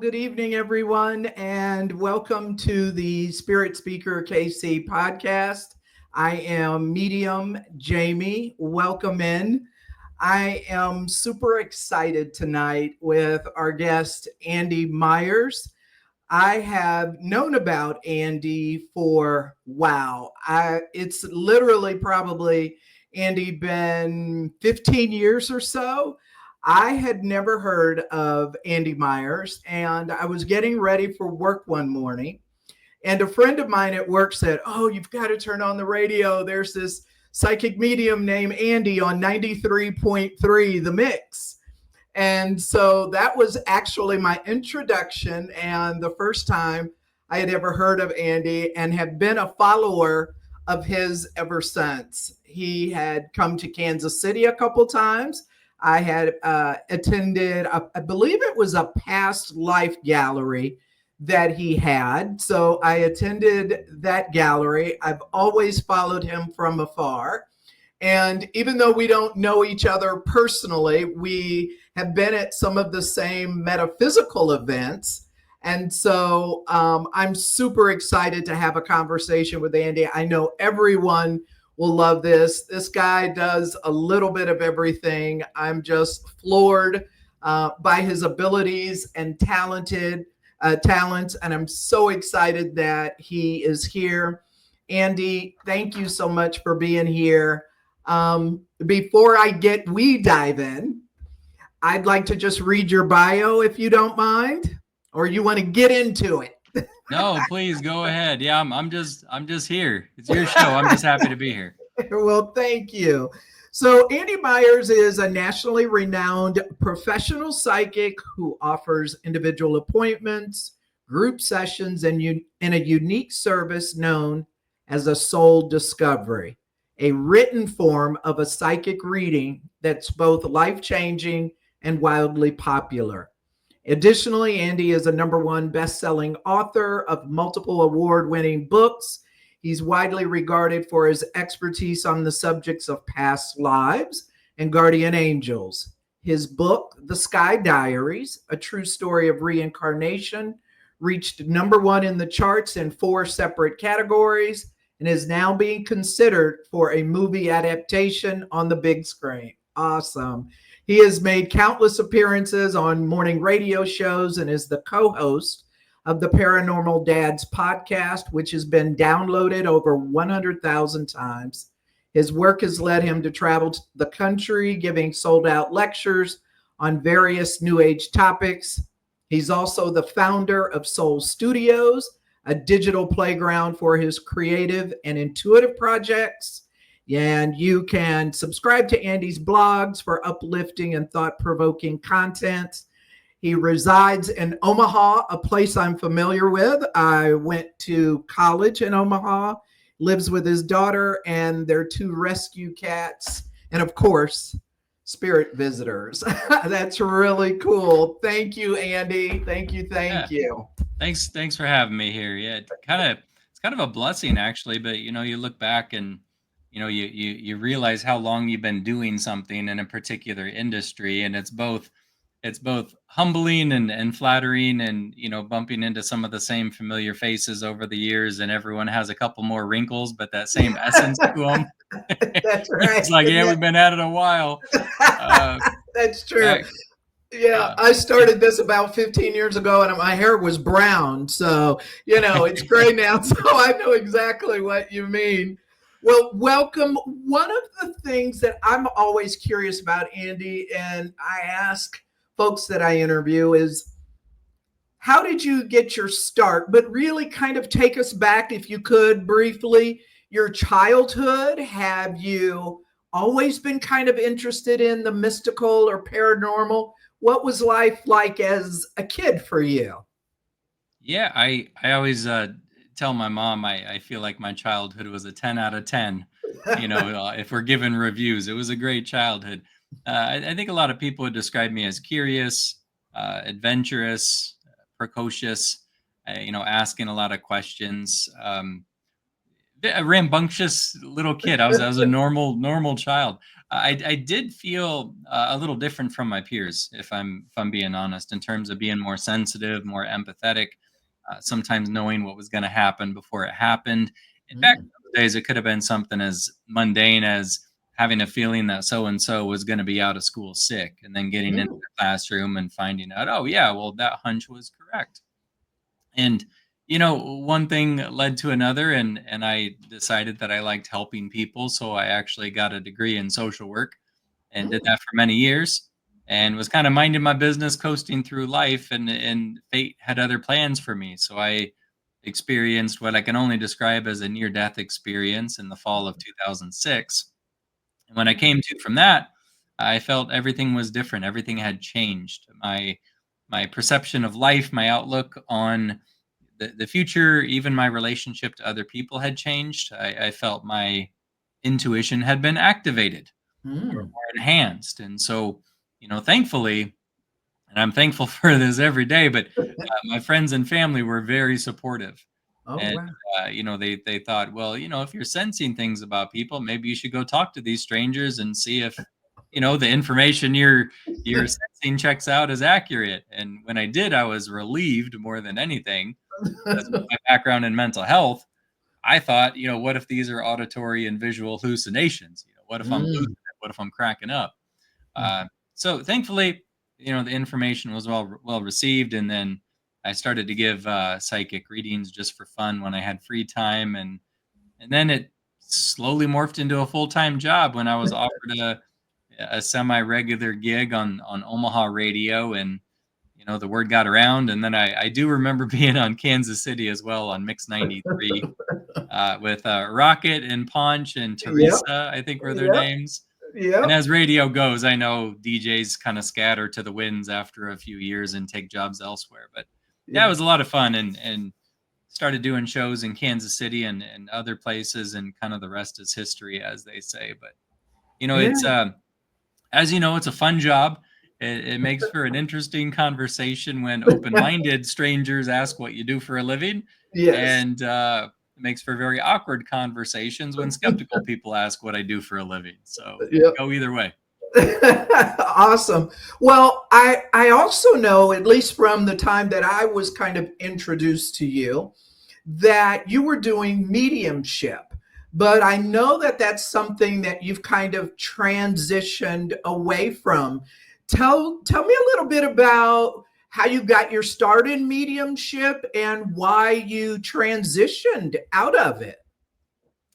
good evening, everyone, and welcome to the Spirit Speaker KC podcast. I am Medium Jamie. Welcome in. I am super excited tonight with our guest, Andy Myers. I have known about Andy for it's literally probably Andy been 15 years or so. I had never heard of Andy Myers, and I was getting ready for work one morning, and a friend of mine at work said, "Oh, you've got to turn on the radio. There's this psychic medium named Andy on 93.3 The Mix." And so that was actually my introduction and the first time I had ever heard of Andy, and have been a follower of his ever since. He had come to Kansas City a couple times. I had attended, I believe it was a past life gallery that he had. So I attended that gallery. I've always followed him from afar. And even though we don't know each other personally, we have been at some of the same metaphysical events. And so I'm super excited to have a conversation with Andy. I know everyone will love this. This guy does a little bit of everything. I'm just floored by his abilities and talents. And I'm so excited that he is here. Andy, thank you so much for being here. Before we dive in, I'd like to just read your bio if you don't mind, or you want to get into it. No, please go ahead. Yeah, I'm just here. It's your show. I'm just happy to be here. Well, thank you. So Andy Myers is a nationally renowned professional psychic who offers individual appointments, group sessions, and in a unique service known as a soul discovery, a written form of a psychic reading that's both life-changing and wildly popular. Additionally, Andy is a #1 best-selling author of multiple award-winning books. He's widely regarded for his expertise on the subjects of past lives and guardian angels. His book, The Sky Diaries, A True Story of Reincarnation, reached #1 in the charts in 4 separate categories and is now being considered for a movie adaptation on the big screen. Awesome. He has made countless appearances on morning radio shows and is the co-host of the Paranormal Dads podcast, which has been downloaded over 100,000 times. His work has led him to travel the country, giving sold-out lectures on various New Age topics. He's also the founder of Soul Studios, a digital playground for his creative and intuitive projects. And you can subscribe to Andy's blogs for uplifting and thought-provoking content. He resides in Omaha, a place I'm familiar with. I went to college in Omaha, lives with his daughter and their 2 rescue cats, and of course, spirit visitors. That's really cool. Thank you, Andy. Thank you. Thanks for having me here. Yeah, it's kind of a blessing actually, but you look back and you realize how long you've been doing something in a particular industry, and it's both humbling and flattering, and bumping into some of the same familiar faces over the years, and everyone has a couple more wrinkles but that same essence to them. That's right. It's like, yeah, we've been at it a while. That's true. Yeah, I started this about 15 years ago and my hair was brown. So, it's gray now. So I know exactly what you mean. Well, welcome. One of the things that I'm always curious about, Andy, and I ask folks that I interview is, how did you get your start? But really kind of take us back, if you could, briefly, your childhood. Have you always been kind of interested in the mystical or paranormal? What was life like as a kid for you? Yeah, I always tell my mom I feel like my childhood was a 10 out of 10. If we're given reviews, it was a great childhood. I think a lot of people would describe me as curious, adventurous, precocious, asking a lot of questions. a rambunctious little kid. I was a normal child. I did feel a little different from my peers, if I'm being honest, in terms of being more sensitive, more empathetic, sometimes knowing what was going to happen before it happened. And back in Mm. those days, it could have been something as mundane as having a feeling that so and so was going to be out of school sick, and then getting into Mm. the classroom and finding out, oh yeah, well that hunch was correct. And one thing led to another, and I decided that I liked helping people, so I actually got a degree in social work and did Mm. that for many years, and was kind of minding my business, coasting through life, and fate had other plans for me. So I experienced what I can only describe as a near death experience in the fall of 2006. And when I came to from that, I felt everything was different. Everything had changed. My perception of life, my outlook on the future, even my relationship to other people had changed. I felt my intuition had been activated or Mm. more enhanced. And so, thankfully, and I'm thankful for this every day, but my friends and family were very supportive. Oh, And, wow. they thought, well, if you're sensing things about people, maybe you should go talk to these strangers and see if, the information you're sensing checks out as accurate. And when I did, I was relieved more than anything because with my background in mental health, I thought, what if these are auditory and visual hallucinations? What if I'm losing Mm. it? What if I'm cracking up? Mm. So thankfully, the information was well received, and then I started to give psychic readings just for fun when I had free time, and then it slowly morphed into a full time job when I was offered a semi regular gig on Omaha radio, and the word got around, and then I do remember being on Kansas City as well on Mix 93 with Rocket and Punch and Yep. Teresa, I think were their Yep. names. And Yep. as radio goes, I know DJs kind of scatter to the winds after a few years and take jobs elsewhere. But yeah, it was a lot of fun, and started doing shows in Kansas City and other places, and kind of the rest is history, as they say. But Yeah. it's as you know, it's a fun job. It makes for an interesting conversation when open-minded strangers ask what you do for a living, Yes. and it makes for very awkward conversations when skeptical people ask what I do for a living. So it Yep. can go either way. Awesome. Well, I also know, at least from the time that I was kind of introduced to you, that you were doing mediumship. But I know that that's something that you've kind of transitioned away from. Tell me a little bit about how you got your start in mediumship and why you transitioned out of it.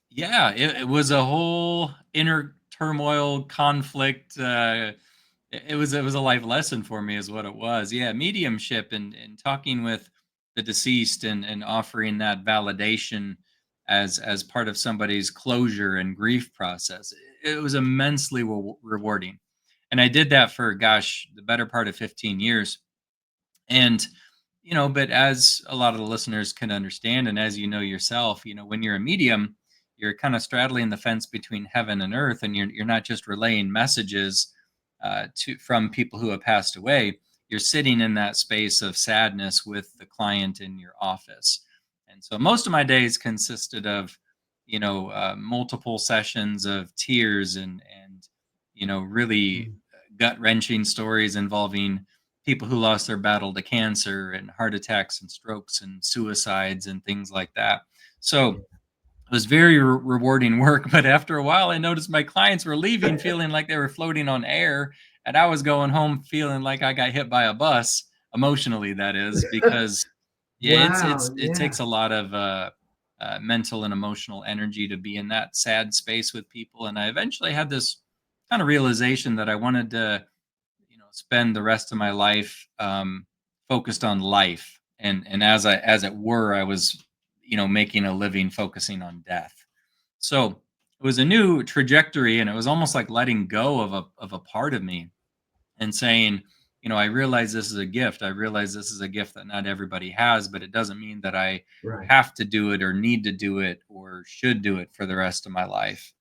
Yeah, it was a whole inner turmoil, conflict. It was a life lesson for me, is what it was. Yeah, mediumship and talking with the deceased and offering that validation as part of somebody's closure and grief process. It was immensely rewarding, and I did that for, gosh, the better part of 15 years. And but as a lot of the listeners can understand, and as you know yourself, when you're a medium, you're kind of straddling the fence between heaven and earth, and you're not just relaying messages to from people who have passed away. You're sitting in that space of sadness with the client in your office. And so most of my days consisted of multiple sessions of tears and really Mm. gut wrenching stories involving people who lost their battle to cancer and heart attacks and strokes and suicides and things like that. So it was very rewarding work. But after a while, I noticed my clients were leaving feeling like they were floating on air, and I was going home feeling like I got hit by a bus, emotionally, that is, because yeah, Wow. it Yeah. takes a lot of mental and emotional energy to be in that sad space with people. And I eventually had this kind of realization that I wanted to spend the rest of my life focused on life, and as it were, I was making a living focusing on death. So it was a new trajectory, and it was almost like letting go of a part of me and saying, I realize this is a gift. I realize this is a gift that not everybody has, but it doesn't mean that I Right. have to do it or need to do it or should do it for the rest of my life.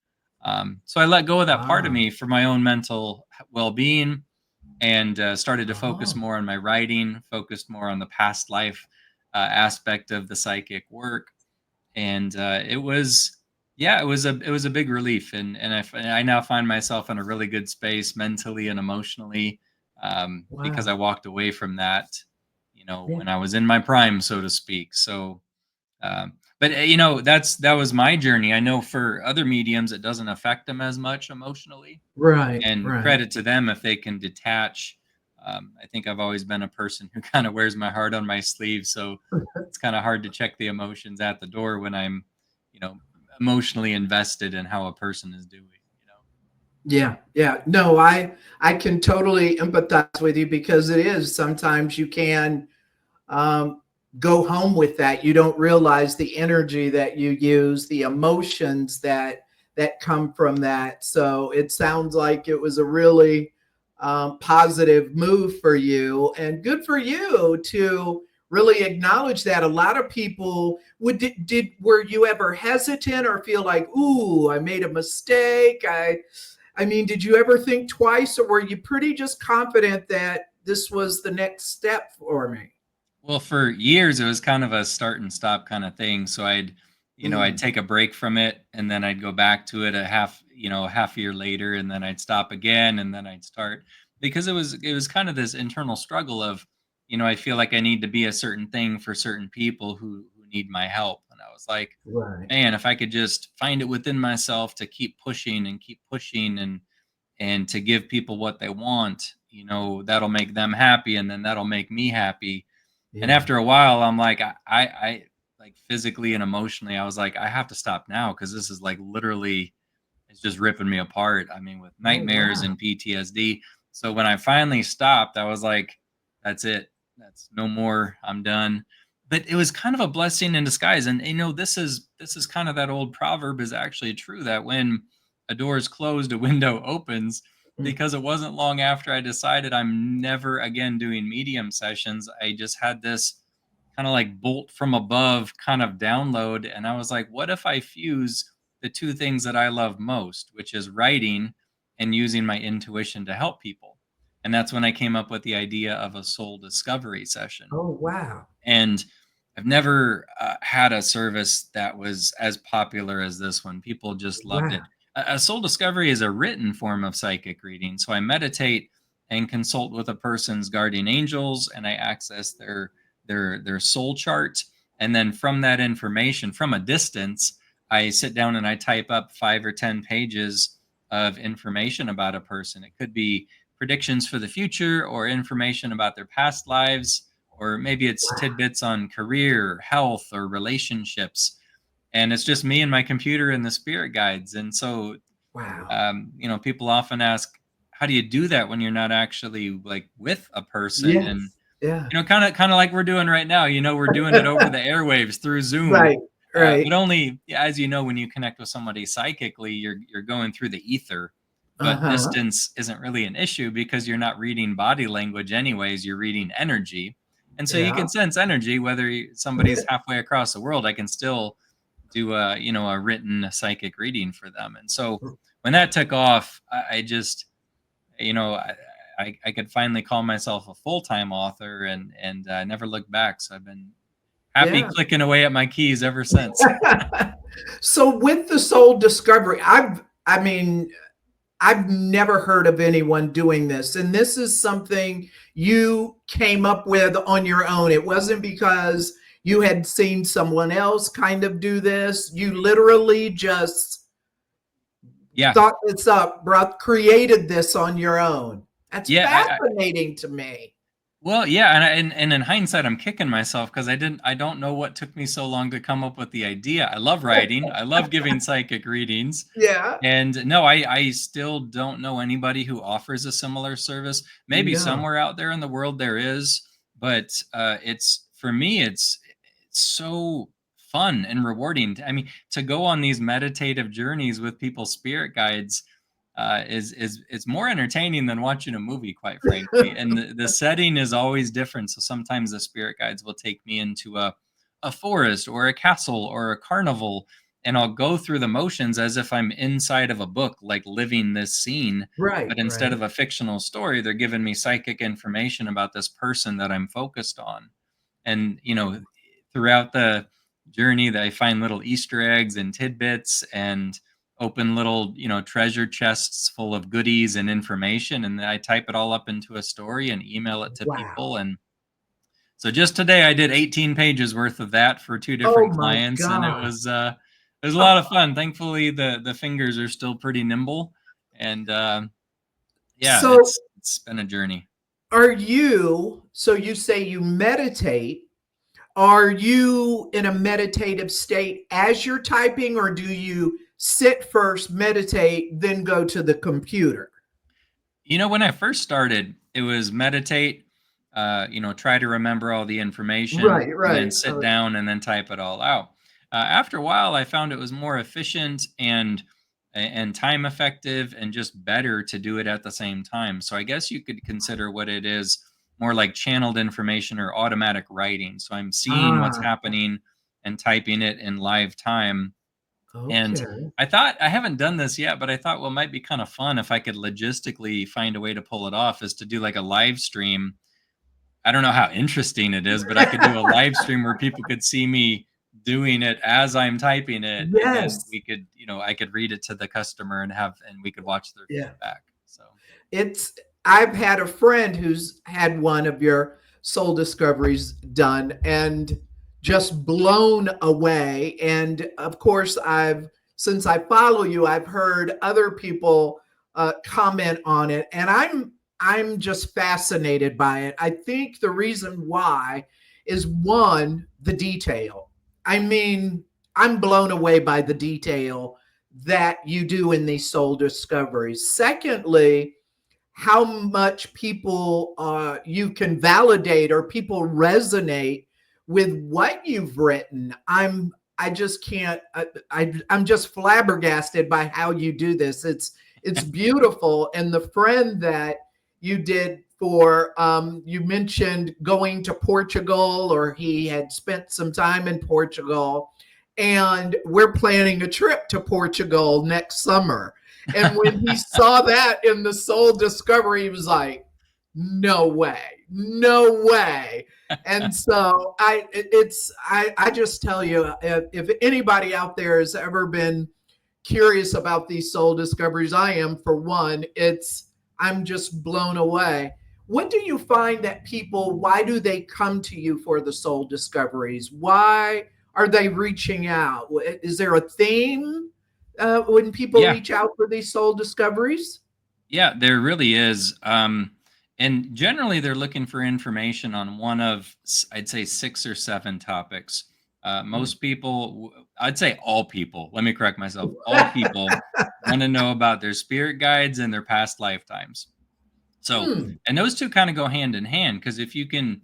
So I let go of that part of Wow. me for my own mental well-being, and started to focus Oh. more on my writing, focused more on the past life aspect of the psychic work. And it was Yeah, it was a big relief, and I now find myself in a really good space mentally and emotionally, because I Wow. walked away from that, Yeah. when I was in my prime, so to speak. So, but that was my journey. I know for other mediums, it doesn't affect them as much emotionally, Right. and Right. credit to them if they can detach. I think I've always been a person who kind of wears my heart on my sleeve, so it's kind of hard to check the emotions at the door when I'm, you know, emotionally invested in how a person is doing. Yeah, yeah. No, I can totally empathize with you because it is sometimes you can um, go home with that. You don't realize the energy that you use, the emotions that come from that. So it sounds like it was a really positive move for you, and good for you to really acknowledge that. A lot of people would did were you ever hesitant or feel like, ooh, I made a mistake? I mean, did you ever think twice, or were you pretty just confident that this was the next step for me? Well, for years it was kind of a start and stop kind of thing. So I'd Mm, take a break from it and then I'd go back to it a half year later and then I'd stop again and then I'd start because it was kind of this internal struggle of, I feel like I need to be a certain thing for certain people who need my help. And I was like, right. man, if I could just find it within myself to keep pushing and to give people what they want, that'll make them happy and then that'll make me happy. And Yeah. after a while, I'm like, I like physically and emotionally, I was like, I have to stop now because this is like literally, it's just ripping me apart. I mean, with Oh, nightmares wow. and PTSD. So when I finally stopped, I was like, that's it. That's no more. I'm done. But it was kind of a blessing in disguise. And this is kind of that old proverb is actually true that when a door is closed, a window opens. Mm, Because it wasn't long after I decided I'm never again doing medium sessions, I just had this kind of like bolt from above kind of download. And I was like, what if I fuse the two things that I love most, which is writing and using my intuition to help people? And that's when I came up with the idea of a soul discovery session. oh, wow. And I've never had a service that was as popular as this one. People just loved Wow. it. A soul discovery is a written form of psychic reading. So I meditate and consult with a person's guardian angels, and I access their soul chart. And then from that information, from a distance, I sit down and I type up 5 or 10 pages of information about a person. It could be predictions for the future or information about their past lives, or maybe it's tidbits on career, health, or relationships. And it's just me and my computer and the spirit guides. And so, Wow. people often ask, how do you do that when you're not actually like with a person? And, Yes. Yeah. kind of like we're doing right now, we're doing it over the airwaves through Zoom. Right. Right. But only, yeah, as you know, when you connect with somebody psychically, you're going through the ether. But Uh-huh. distance isn't really an issue because you're not reading body language anyways. You're reading energy, and so you Yeah. can sense energy whether somebody's halfway across the world. I can still do a written psychic reading for them. And so when that took off, I just you know I could finally call myself a full-time author and never looked back. So I've been happy Yeah. clicking away at my keys ever since. So with the soul discovery, I mean, I've never heard of anyone doing this. And this is something you came up with on your own. It wasn't because you had seen someone else kind of do this. You literally just Yeah. thought this up, brought, created this on your own. That's Yeah, fascinating to me. well, yeah, and in hindsight, I'm kicking myself because I don't know what took me so long to come up with the idea. I love writing. I love giving psychic readings. Yeah. And no, I still don't know anybody who offers a similar service. Maybe No. somewhere out there in the world there is, but it's for me, it's so fun and rewarding. I mean, to go on these meditative journeys with people's spirit guides is it's more entertaining than watching a movie, quite frankly. And the setting is always different. So sometimes the spirit guides will take me into a forest or a castle or a carnival, and I'll go through the motions as if I'm inside of a book, like living this scene. Right. But instead Right. of a fictional story, they're giving me psychic information about this person that I'm focused on. And throughout journey that I find little Easter eggs and tidbits and open little, treasure chests full of goodies and information. And then I type it all up into a story and email it to people. Wow. And so just today I did 18 pages worth of that for two Oh different my clients, and God. it was a lot of fun. Thankfully, the fingers are still pretty nimble, and yeah, So it's been a journey. so you say you meditate. Are you in a meditative state as you're typing, or do you sit first, meditate, then go to the computer? When I first started, it was meditate, try to remember all the information, Right, and then right. sit down and then type it all out. After a while, I found it was more efficient and time effective and just better to do it at the same time. So I guess you could consider what it is more like channeled information or automatic writing. So I'm seeing what's Ah, happening and typing it in live time. And okay. I thought I haven't done this yet, but I thought what might be kind of fun if I could logistically find a way to pull it off is to do like a live stream. I don't know how interesting it is, but I could do a live stream where people could see me doing it as I'm typing it, and then Yes. we could, I could read it to the customer and we could watch their Yeah. feedback. So It's I've had a friend who's had one of your soul discoveries done and just blown away. And of course, I've since I follow you, I've heard other people comment on it, and I'm just fascinated by it. I think the reason why is one, the detail. I mean, I'm blown away by the detail that you do in these soul discoveries. Secondly, how much people you can validate or people resonate with what you've written. I just can't. I'm just flabbergasted by how you do this. It's beautiful. And the friend that you did for you mentioned going to Portugal, or he had spent some time in Portugal, and we're planning a trip to Portugal next summer. And when he saw that in the soul discovery, he was like, no way, no way. And so I just tell you, if anybody out there has ever been curious about these soul discoveries, I am for one. I'm just blown away. What do you find that people, why do they come to you for the soul discoveries? Why are they reaching out? Is there a theme when people yeah, reach out for these soul discoveries? yeah, there really is. And generally, they're looking for information on one of, I'd say, 6 or 7 topics. Most people, I'd say all people, let me correct myself, all people want to know about their spirit guides and their past lifetimes. So, Hmm. and those two kind of go hand in hand because if you can,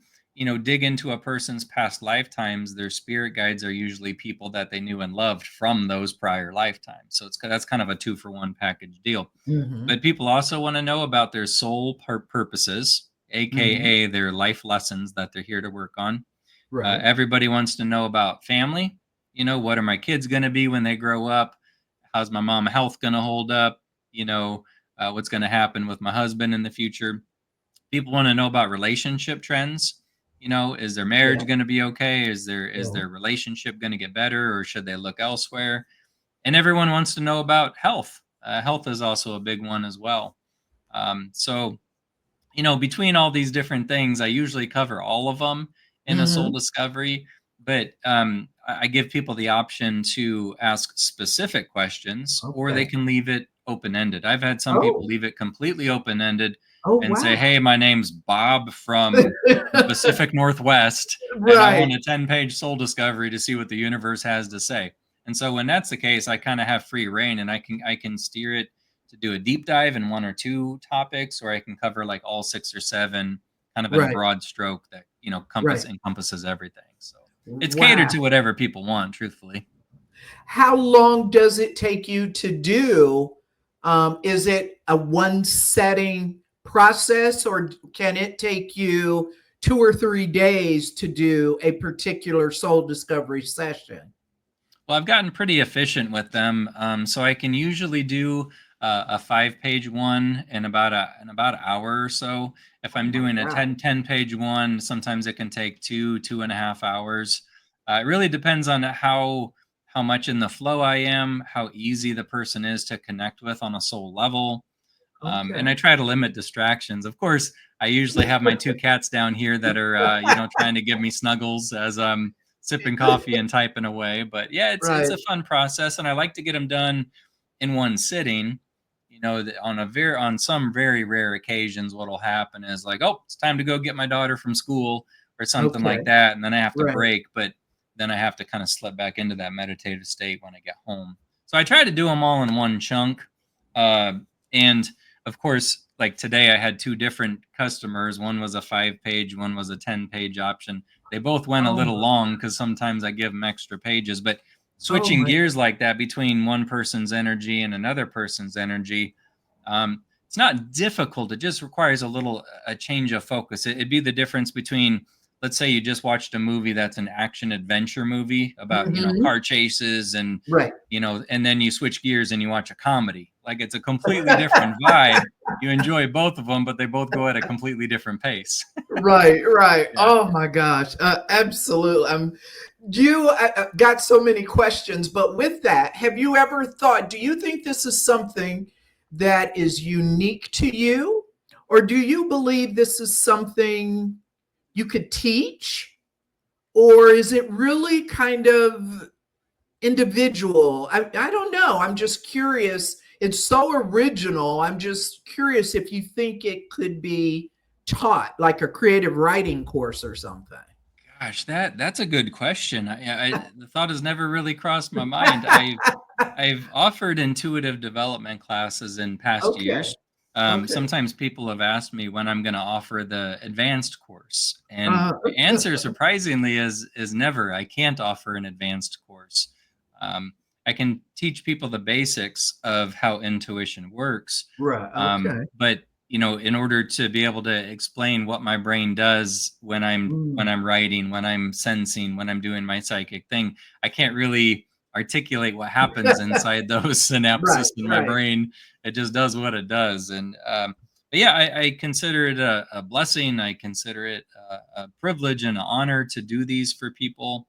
dig into a person's past lifetimes, their spirit guides are usually people that they knew and loved from those prior lifetimes. So that's kind of a 2-for-1 package deal. Hmm. But people also want to know about their soul purposes, Hmm. aka their life lessons that they're here to work on. Right. Everybody wants to know about family. What are my kids going to be when they grow up? How's my mom health going to hold up? What's going to happen with my husband in the future? People want to know about relationship trends. Is their marriage Yeah. going to be okay? Is Yeah. their relationship going to get better, or should they look elsewhere? And everyone wants to know about health. Health is also a big one as well. So between all these different things, I usually cover all of them in a soul Hmm. discovery, but I give people the option to ask specific questions or they Okay. can leave it open ended. I've had some people Oh. leave it completely open ended Oh and say, wow. "Hey, my name's Bob from the Pacific Northwest, and I Right. want a 10-page soul discovery to see what the universe has to say." And so when that's the case, I kind of have free reign and I can steer it to do a deep dive in 1 or 2 topics, or I can cover like all 6 or 7 kind of in a Right. broad stroke that, Right. encompasses everything. So it's catered Wow. to whatever people want, truthfully. How long does it take you to do? Is it a one setting process, or can it take you 2 or 3 days to do a particular soul discovery session? Well, I've gotten pretty efficient with them. So I can usually do a 5-page one in about an hour or so. If Oh I'm my doing a God. 10 page one, sometimes it can take 2.5 hours. It really depends on how much in the flow I am, how easy the person is to connect with on a soul level. And I Okay. try to limit distractions. Of course, I usually have my two cats down here that are, trying to give me snuggles as I'm sipping coffee and typing away. But yeah, it's Right. a fun process, and I like to get them done in one sitting. On some very rare occasions, what'll happen is like, oh, it's time to go get my daughter from school or something like Okay. that, and then I have to Right. break, but then I have to kind of slip back into that meditative state when I get home. So I try to do them all in one chunk, and of course, like today, I had two different customers. One was a 5-page, one was a 10-page option. They both went a Oh little my. long because sometimes I give them extra pages. But Oh switching my. gears like that between one person's energy and another person's energy, it's not difficult. It just requires a change of focus. It'd be the difference between, let's say, you just watched a movie that's an action adventure movie about Mhm. car chases and Right. and then you switch gears and you watch a comedy. Like it's a completely different vibe. You enjoy both of them, but they both go at a completely different pace. Right, right. Yeah. Oh my gosh. Absolutely. You got so many questions, but with that, have you ever thought, do you think this is something that is unique to you? Or do you believe this is something you could teach? Or is it really kind of individual? I don't know. I'm just curious. It's so original. I'm just curious if you think it could be taught like a creative writing course or something. Gosh, that's a good question. The thought has never really crossed my mind. I've offered intuitive development classes in past Okay. years. Okay. Sometimes people have asked me when I'm going to offer the advanced course, and Uh, the answer, surprisingly, is never. I can't offer an advanced course. Um, I can teach people the basics of how intuition works, right. Okay. but in order to be able to explain what my brain does when Mm. I'm writing, when I'm sensing, when I'm doing my psychic thing, I can't really articulate what happens inside those Right. synapses in my Right. brain. It just does what it does. And but yeah, I consider it a blessing. I consider it a privilege and an honor to do these for people.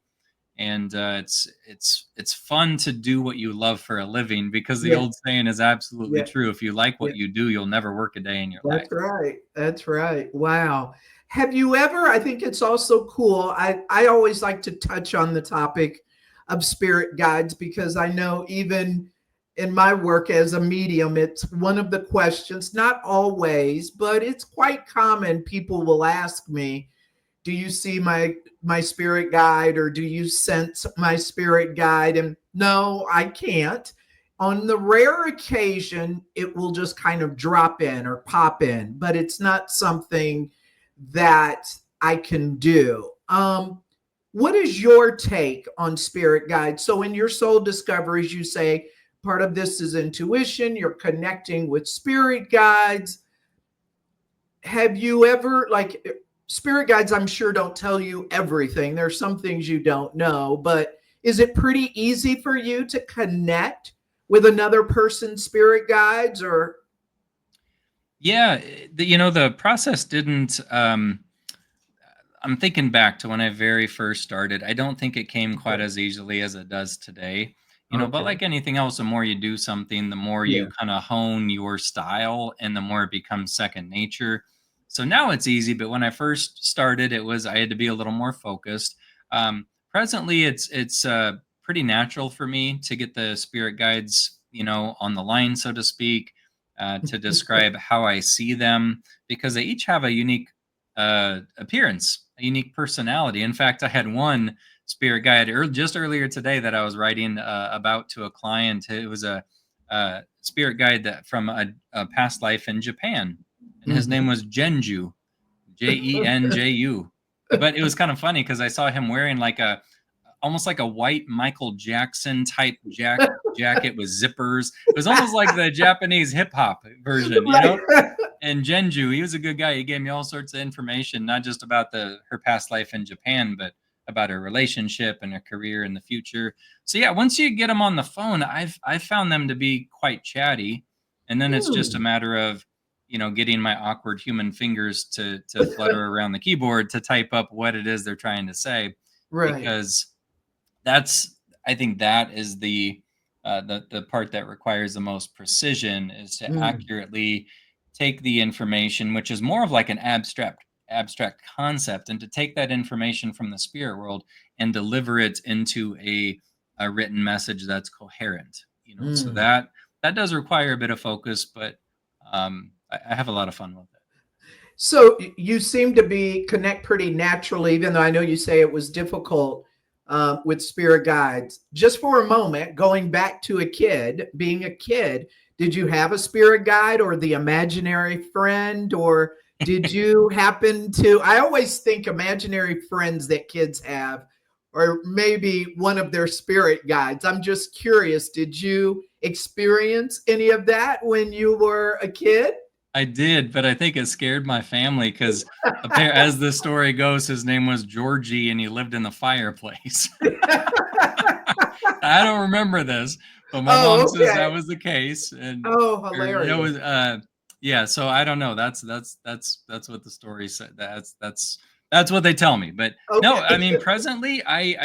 And it's fun to do what you love for a living, because the Yeah. old saying is absolutely Yeah. true. If you like Yeah. what you do, you'll never work a day in your life. That's right. That's right. Wow. Have you ever, I think it's also cool. I always like to touch on the topic of spirit guides because I know even in my work as a medium, it's one of the questions, not always, but it's quite common. People will ask me, do you see my spirit guide or do you sense my spirit guide? And no, I can't. On the rare occasion it will just kind of drop in or pop in, but it's not something that I can do. What is your take on spirit guides? So in your soul discoveries you say part of this is intuition, you're connecting with spirit guides. Have you ever, like, spirit guides I'm sure don't tell you everything, there's some things you don't know, but is it pretty easy for you to connect with another person's spirit guides? Or Yeah, the process didn't. I'm thinking back to when I very first started. I don't think it came quite okay. as easily as it does today. But Okay. like anything else, the more you do something, the more Yeah. you kind of hone your style and the more it becomes second nature. So now it's easy, but when I first started, I had to be a little more focused. Presently, it's pretty natural for me to get the spirit guides, on the line, so to speak, to describe how I see them, because they each have a unique appearance, a unique personality. In fact, I had one spirit guide just earlier today that I was writing about to a client. It was a spirit guide that from a past life in Japan, and his name Mhm. was Genju, Jenju. But it was kind of funny because I saw him wearing like almost like a white Michael Jackson type jacket with zippers. It was almost like the Japanese hip hop version, Right. And Genju, he was a good guy. He gave me all sorts of information, not just about her past life in Japan, but about her relationship and her career in the future. So yeah, once you get them on the phone, I've found them to be quite chatty, and then it's just a Hmm. matter of getting my awkward human fingers to flutter around the keyboard to type up what it is they're trying to say, Right. because I think that is the part that requires the most precision, is to Mm, accurately take the information, which is more of like an abstract concept, and to take that information from the spirit world and deliver it into a written message that's coherent. So mm. that does require a bit of focus, but I have a lot of fun with it. So you seem to be connect pretty naturally, even though I know you say it was difficult with spirit guides. Just for a moment, going back to being a kid, did you have a spirit guide or the imaginary friend, or did you happen to? I always think imaginary friends that kids have, or maybe one of their spirit guides. I'm just curious, did you experience any of that when you were a kid? I did, but I think it scared my family because, as the story goes, his name was Georgie and he lived in the fireplace. I don't remember this, but my mom Oh, says that okay. was the case, and Oh, or it hilarious. was yeah. So I don't know. That's what the story said. That's what they tell me. But no, I Okay. mean, presently, I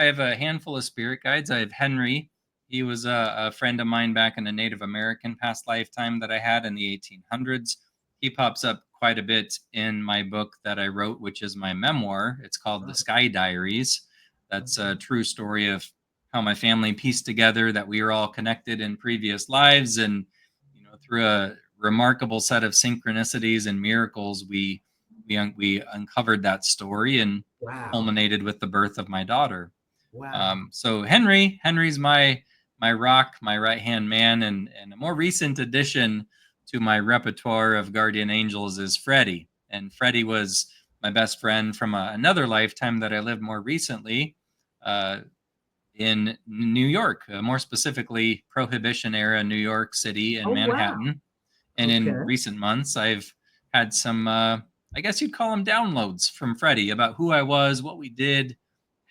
have a handful of spirit guides. I have Henry. He was a friend of mine back in a Native American past lifetime that I had in the 1800s. He pops up quite a bit in my book that I wrote, which is my memoir. It's called The Oh, Sky Diaries. That's okay. a true story of how my family pieced together that we were all connected in previous lives, and through a remarkable set of synchronicities and miracles, we uncovered that story and Wow. culminated with the birth of my daughter. Wow. So Henry's my rock, my right hand man, and a more recent addition to my repertoire of guardian angels is Freddie. And Freddie was my best friend from another lifetime that I lived more recently. Uh, in New York, more specifically Prohibition era New York City and Oh, wow. Manhattan. And in Okay. recent months, I've had some, I guess you'd call them downloads from Freddie about who I was, what we did,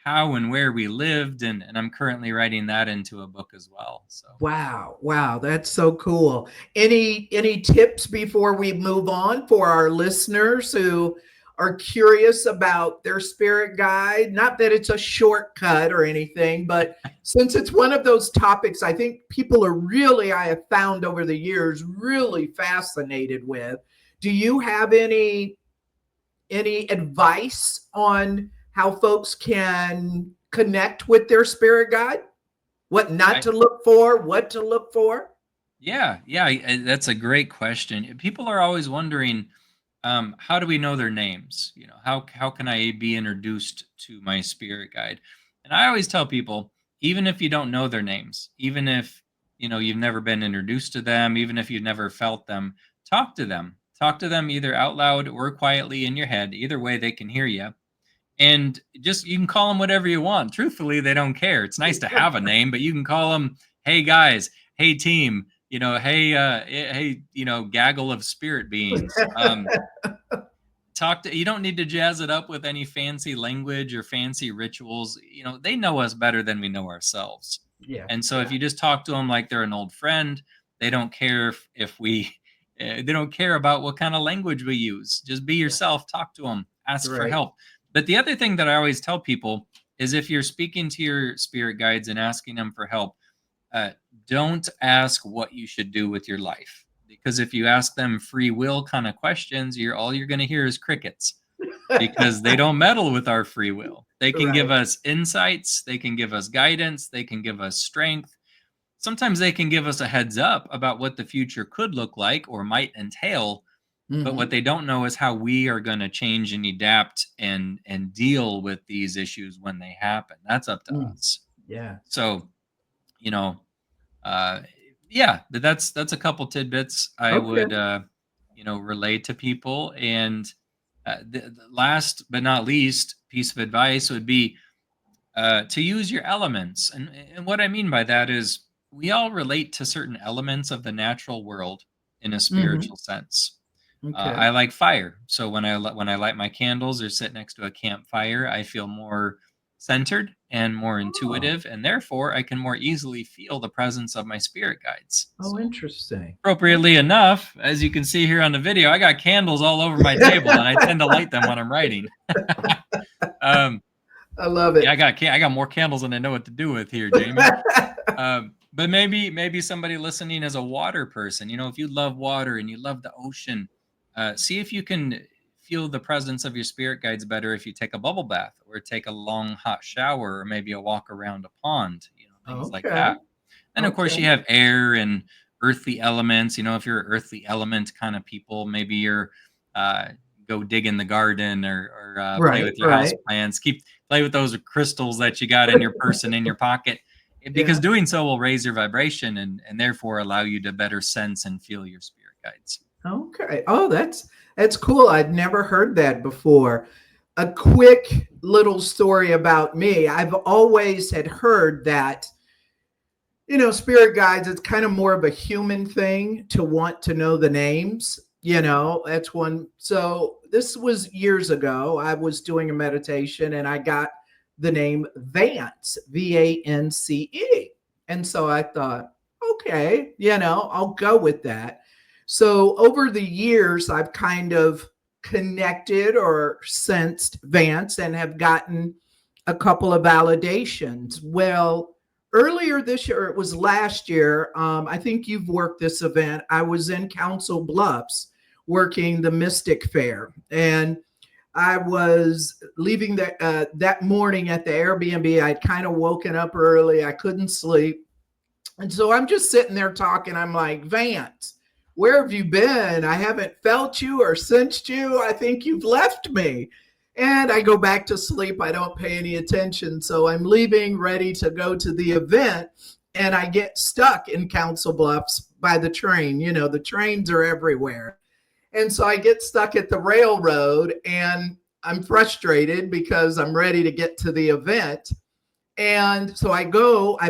how and where we lived. And I'm currently writing that into a book as well. So Wow. Wow. That's so cool. Any tips before we move on for our listeners who are curious about their spirit guide? Not that it's a shortcut or anything, but since it's one of those topics I think people are really, I have found over the years, really fascinated with. Do you have any advice on how folks can connect with their spirit guide? What not I, to look for, what to look for? yeah, that's a great question. People are always wondering, how do we know their names? How can I be introduced to my spirit guide? And I always tell people, even if you don't know their names, even if you've never been introduced to them, even if you've never felt them, talk to them. Talk to them either out loud or quietly in your head. Either way, they can hear you. And just you can call them whatever you want. Truthfully, they don't care. It's nice to have a name, but you can call them, "Hey guys, hey team," hey, gaggle of spirit beings. You don't need to jazz it up with any fancy language or fancy rituals. They know us better than we know ourselves. Yeah, And so if yeah, you just talk to them like they're an old friend, they don't care if we they don't care about what kind of language we use. Just be yeah. yourself, talk to them, ask for Right. help. But the other thing that I always tell people is, if you're speaking to your spirit guides and asking them for help, uh, don't ask what you should do with your life, because if you ask them free will kind of questions, you're going to hear is crickets, because they don't meddle with our free will. They can give Right. us insights, they can give us guidance, they can give us strength. Sometimes they can give us a heads up about what the future could look like or might entail, but what Hmm. they don't know is how we are going to change and adapt and deal with these issues when they happen. That's up to Mm. us. Yeah. So, you know, uh, yeah, but that's a couple tidbits I Okay. would relate to people. And the last but not least piece of advice would be to use your elements. And what I mean by that is, we all relate to certain elements of the natural world in a Hmm. spiritual sense. Okay. I like fire, so when I light my candles or sit next to a campfire, I feel more centered and more Oh, intuitive, and therefore I can more easily feel the presence of my spirit guides. oh, So, interesting. appropriately enough, as you can see here on the video, I got candles all over my table, and I tend to light them when I'm writing. um, I love Yeah, it. I got more candles than I know what to do with here, Jamie. But maybe somebody listening is a water person. You know, if you love water and you love the ocean, see if you can feel the presence of your spirit guides better if you take a bubble bath or take a long hot shower or maybe a walk around a pond. You know, things like Okay. that. And of course, Okay. you have air and earthly elements. You know, if you're earthly element kind of people, maybe you're uh, go dig in the garden or play Right. with your house Right. plants. Play with those crystals that you got in your purse and in your pocket, because Yeah. doing so will raise your vibration and therefore allow you to better sense and feel your spirit guides. Okay. Oh, that's cool. I'd never heard that before. A quick little story about me. I've always had heard that, spirit guides, it's kind of more of a human thing to want to know the names. That's one. So this was years ago. I was doing a meditation and I got the name Vance, Vance. And so I thought, okay, I'll go with that. So over the years, I've kind of connected or sensed Vance and have gotten a couple of validations. Well, earlier this year, it was last year, I think you've worked this event. I was in Council Bluffs working the Mystic Fair, and I was leaving that morning at the Airbnb. I'd kind of woken up early. I couldn't sleep. And so I'm just sitting there talking. I'm like, Vance, where have you been? I haven't felt you or sensed you. I think you've left me. And I go back to sleep. I don't pay any attention. So I'm leaving, ready to go to the event. And I get stuck in Council Bluffs by the train. The trains are everywhere. And so I get stuck at the railroad and I'm frustrated because I'm ready to get to the event. And so I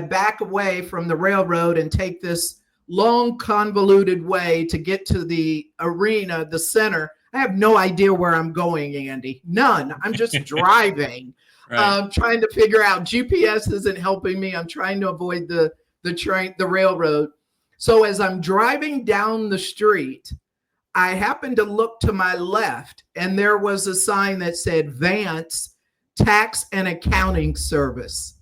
back away from the railroad and take this long, convoluted way to get to the arena, the center. I have no idea where I'm going, Andy. None. I'm just driving, Right. trying to figure out. GPS isn't helping me. I'm trying to avoid the train, the railroad. So as I'm driving down the street, I happened to look to my left, and there was a sign that said Vance Tax and Accounting Service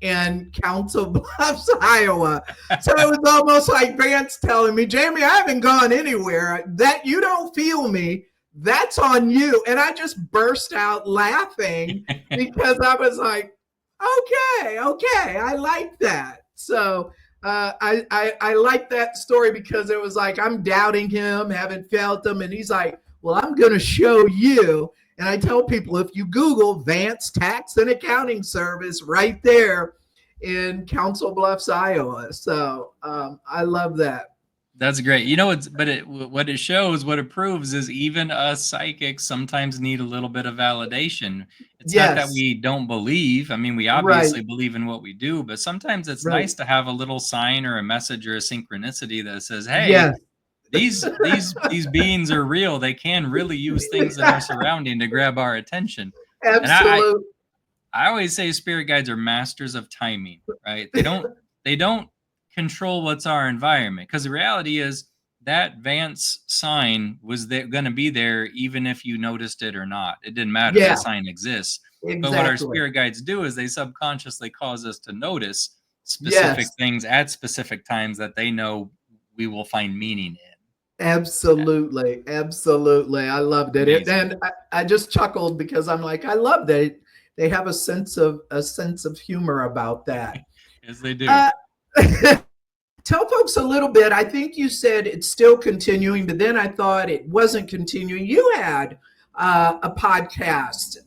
in Council Bluffs, Iowa. So it was almost like Vance telling me, Jamie, I haven't gone anywhere. That you don't feel me, that's on you. And I just burst out laughing because I was like, okay, I like that. So I like that story because it was like I'm doubting him, haven't felt him, and he's like, well, I'm going to show you. And I tell people, if you Google Vance Tax and Accounting Service, right there in Council Bluffs, Iowa. So I love that. That's great. What it shows, what it proves is even us psychics sometimes need a little bit of validation. It's not that Yes. we don't believe. I mean, we Right. obviously believe in what we do, but sometimes it's Right. nice to have a little sign or a message or a synchronicity that says, "Hey, Yes. these beings are real. They can really use things in our surrounding to grab our attention." And Absolutely. I always say spirit guides are masters of timing, right? They don't control what's our environment, because the reality is that Vance sign was going to be there even if you noticed it or not. It didn't matter. Yeah, That sign exists. But what our exactly. spirit guides do is they subconsciously cause us to notice specific Yes. things at specific times that they know we will find meaning in. Absolutely. Absolutely. I loved it. Amazing. And I just chuckled because I'm like, I love that they have a sense of humor about that. Yes, they do. Uh, tell folks a little bit. I think you said it's still continuing, but then I thought it wasn't continuing. You had a podcast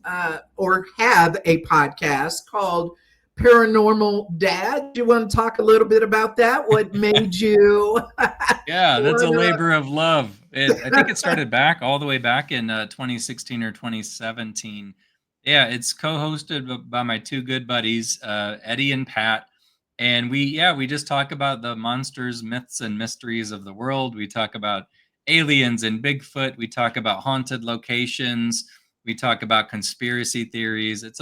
or have a podcast called Paranormal Dad. Do you want to talk a little bit about that? What made you Yeah, that's a want labor of love. I think it started back all the way back in 2016 or 2017. Yeah, it's co-hosted by my two good buddies, Eddie and Pat, and we just talk about the monsters, myths, and mysteries of the world. We talk about aliens and Bigfoot. We talk about haunted locations. We talk about conspiracy theories. It's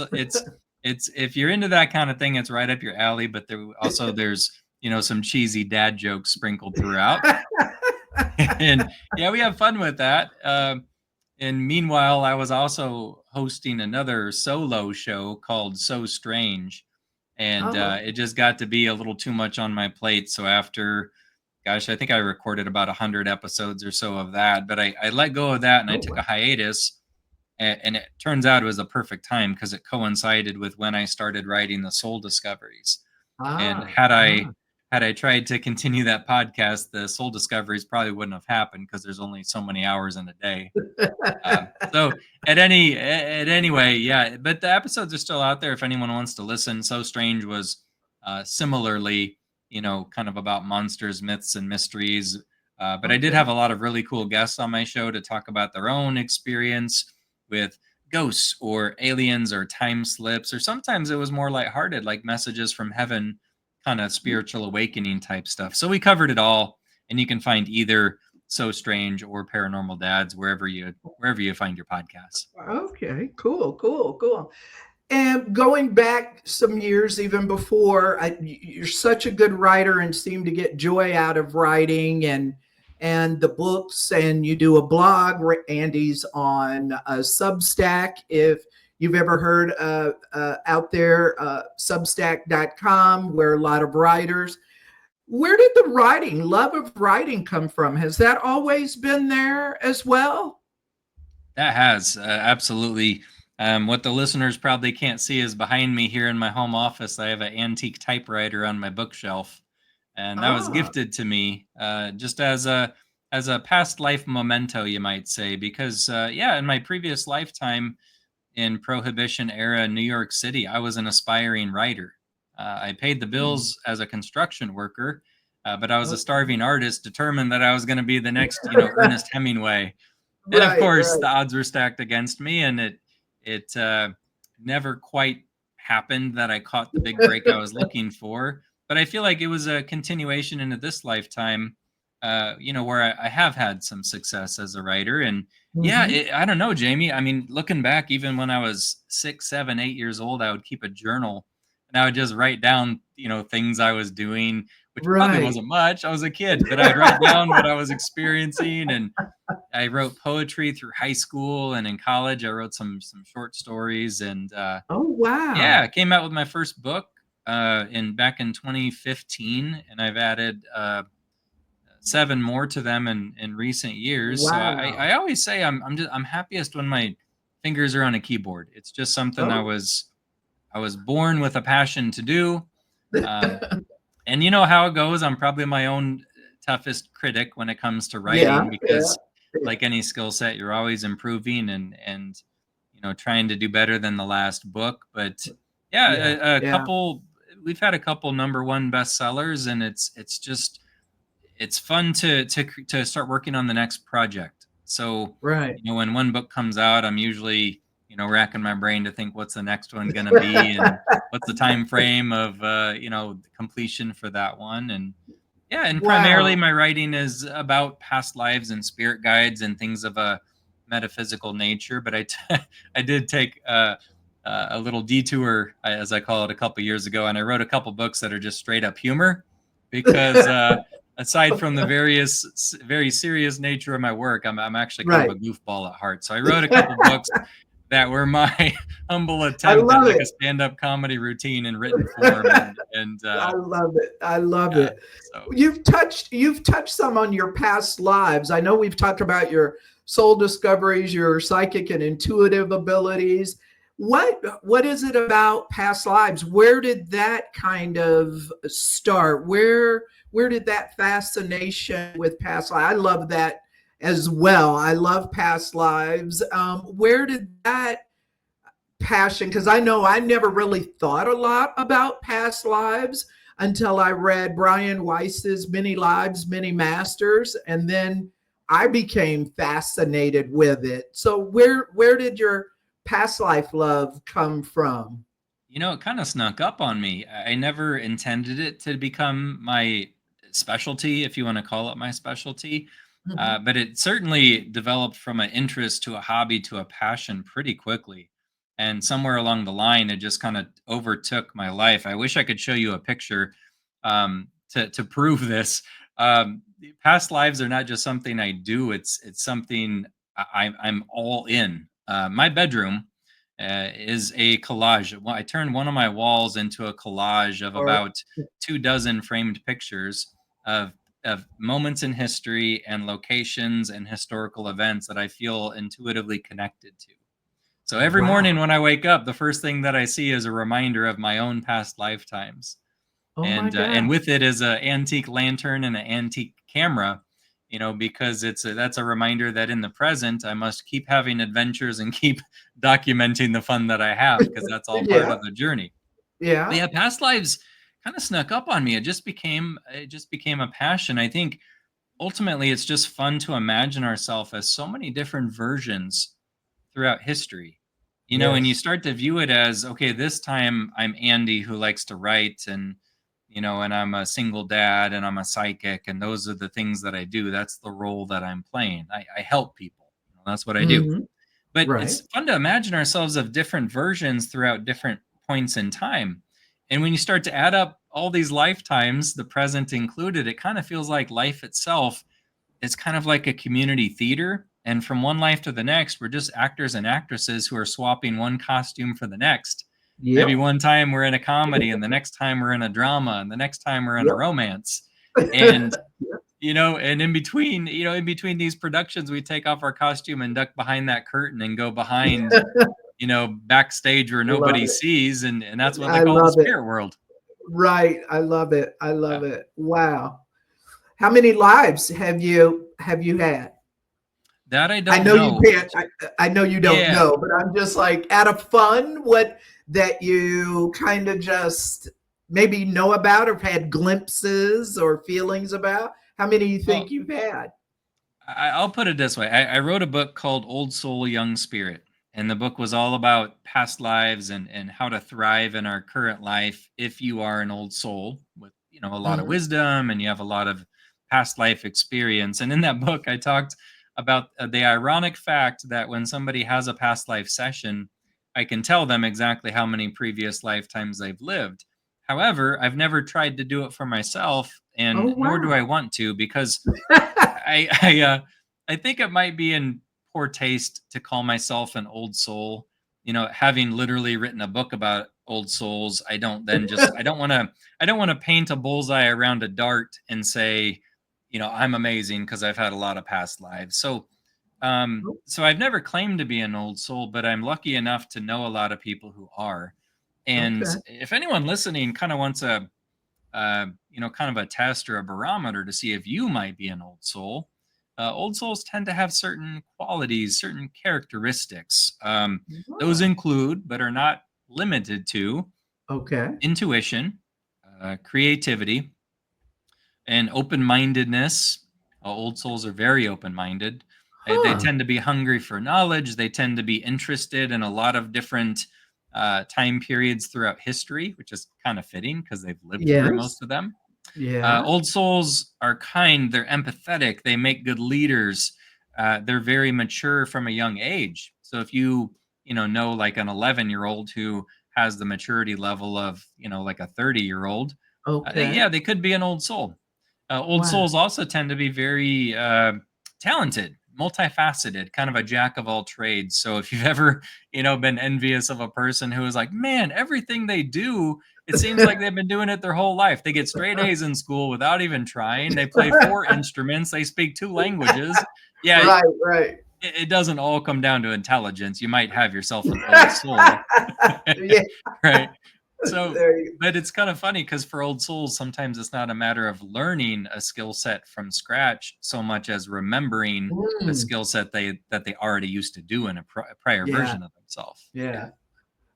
if you're into that kind of thing, it's right up your alley. But there's some cheesy dad jokes sprinkled throughout. to? And yeah, we have fun with that. And meanwhile, I was also hosting another solo show called So Strange, and Oh, it just got to be a little too much on my plate. So after, gosh, I think I recorded about 100 episodes or so of that, but I let go of that and I oh, took wow. a hiatus. And it turns out it was a perfect time because it coincided with when I started writing the Soul Discoveries. And Ah, had I tried to continue that podcast, the Soul Discoveries probably wouldn't have happened because there's only so many hours in a day. So anyway, yeah. But the episodes are still out there if anyone wants to listen. So Strange was similarly, kind of about monsters, myths, and mysteries. But I did okay. have a lot of really cool guests on my show to talk about their own experience with ghosts or aliens or time slips, or sometimes it was more lighthearted, like messages from heaven, kind of spiritual awakening type stuff. So we covered it all, and you can find either So Strange or Paranormal Dads wherever you find your podcasts. Okay, cool, cool, cool. And going back some years, even before, you're such a good writer and seem to get joy out of writing and the books. And you do a blog. Andy's on Substack. If you've ever heard out there, Substack.com, where a lot of writers. Where did the writing, love of writing, come from? Has that always been there as well? That has absolutely. What the listeners probably can't see is behind me here in my home office. I have an antique typewriter on my bookshelf, and that was Ah, gifted to me just as a past life memento, you might say. Because yeah, in my previous lifetime in Prohibition era New York City, I was an aspiring writer. I paid the hmm, bills as a construction worker, but I was a okay. starving artist, determined that I was going to be the next, Ernest Hemingway. And of Right, course, the right. odds were stacked against me, and it never quite happened that I caught the big break I was looking for. But I feel like it was a continuation into this lifetime, where I have had some success as a writer. And yeah, Hmm. I don't know, Jamie. I mean, looking back, even when I was 6, 7, 8 years old, I would keep a journal and I would just write down, things I was doing, which probably Right. wasn't much. I was a kid, but I would write down what I was experiencing, and I wrote poetry through high school, and in college I wrote some short stories, and Oh, yeah, I wow. came out with my first book in back in 2015, and I've added 7 more to them in recent years. So I Wow. always say I'm happiest when my fingers are on a keyboard. It's just something I Oh, was I was born with a passion to do. Um, and you know how it goes. I'm probably my own toughest critic when it comes to yeah, writing yeah, because, yeah, like any skill set, you're always improving and trying to do better than the last book. But yeah, yeah, a yeah. couple. We've had a couple number one bestsellers, and it's fun to start working on the next project. So, Right. when one book comes out, I'm usually, racking my brain to think what's the next one going to be and what's the time frame of completion for that one. And yeah, and primarily Wow. my writing is about past lives and spirit guides and things of a metaphysical nature, but I did take a little detour, as I call it, a couple years ago, and I wrote a couple books that are just straight up humor because aside from the very serious nature of my work, I'm actually kind of Right. a goofball at heart. So I wrote a couple books that were my humble I attempt at love like a it. stand-up comedy routine in written form, and I love it. I love yeah, it. so You've touched some on your past lives. I know we've talked about your soul discoveries, your psychic and intuitive abilities. What is it about past lives? Where did that kind of start? Where did that fascination with past lives? I love that as well. I love past lives. Where did that passion, because I know I never really thought a lot about past lives until I read Brian Weiss's Many Lives, Many Masters, and then I became fascinated with it. So where did your past life love come from? it kind of snuck up on me. I never intended it to become my specialty, if you want to call it my specialty. Mhm. But it certainly developed from an interest to a hobby to a passion pretty quickly. And somewhere along the line, it just kind of overtook my life. I wish I could show you a picture to prove this. Past lives are not just something I do; it's something I'm all in. My bedroom. is a collage. Well, I turned one of my walls into a collage of Or about 24 framed pictures of moments in history and locations and historical events that I feel intuitively connected to. So every wow. morning when I wake up, the first thing that I see is a reminder of my own past lifetimes, Oh my and God. with it is an antique lantern and an antique camera, because that's a reminder that in the present I must keep having adventures and keep documenting the fun that I have, because that's all part Yeah. of the journey. But Yeah. yeah, past lives kind of snuck up on me. It just became a passion. I think ultimately it's just fun to imagine ourselves as so many different versions throughout history. And you Yes. start to view it as, okay, this time I'm Andy who likes to write, and I'm a single dad, and I'm a psychic, and those are the things that I do. That's the role that I'm playing. I help people. That's what I do. Mhm. But Right. it's fun to imagine ourselves of different versions throughout different points in time. And when you start to add up all these lifetimes, the present included, it kind of feels like life itself is kind of like a community theater. And from one life to the next, we're just actors and actresses who are swapping one costume for the next. Maybe Yep. one time we're in a comedy, and the next time we're in a drama, and the next time we're in a Yep. romance. And and in between these productions, we take off our costume and duck behind that curtain and go behind, backstage where Love nobody it. sees, and that's what they I call the love it. spirit world. Right. I love it. I Yeah. love it. Wow. How many lives have you had? That I I don't know you know. can't. I know you don't Yeah. know, but I'm just like out of fun. What that you kind of just maybe know about or have had glimpses or feelings about? How many do you think Well, you've had? I'll put it this way. I wrote a book called Old Soul, Young Spirit. And the book was all about past lives and how to thrive in our current life if you are an old soul with, a lot of Mhm. wisdom and you have a lot of past life experience. And in that book, I talked about the ironic fact that when somebody has a past life session, I can tell them exactly how many previous lifetimes they've lived. However, I've never tried to do it for myself, Oh and nor do I wow. want to, because I think it might be in poor taste to call myself an old soul. Having literally written a book about old souls, I don't want to paint a bullseye around a dart and say, I'm amazing because I've had a lot of past lives. So I've never claimed to be an old soul, but I'm lucky enough to know a lot of people who are. And Okay. if anyone listening kind of wants kind of a test or a barometer to see if you might be an old soul. Old souls tend to have certain qualities, certain characteristics. Those Wow. include, but are not limited to, Okay. intuition, creativity, and open mindedness. Old souls are very open minded. They Huh. tend to be hungry for knowledge. They tend to be interested in a lot of different time periods throughout history, which is kind of fitting because they've lived through Yes. most of them. Yeah. Old souls are kind, they're empathetic, they make good leaders. They're very mature from a young age. So if you know like an 11-year-old who has the maturity level of like a 30-year-old, Okay. they could be an old soul. Old Wow. souls also tend to be very talented, multifaceted, kind of a jack of all trades. So if you've ever been envious of a person who is like, man, everything they do, it seems like they've been doing it their whole life. They get straight A's in school without even trying. They play 4 instruments. They speak 2 languages. Yeah, Right, right. it doesn't all come down to intelligence. You might have yourself an old soul, Yeah, right? So, there you but it's kind of funny because for old souls, sometimes it's not a matter of learning a skill set from scratch so much as remembering the mm, skill set they already used to do in a prior yeah, version of themselves. Yeah. yeah.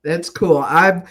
That's cool. I've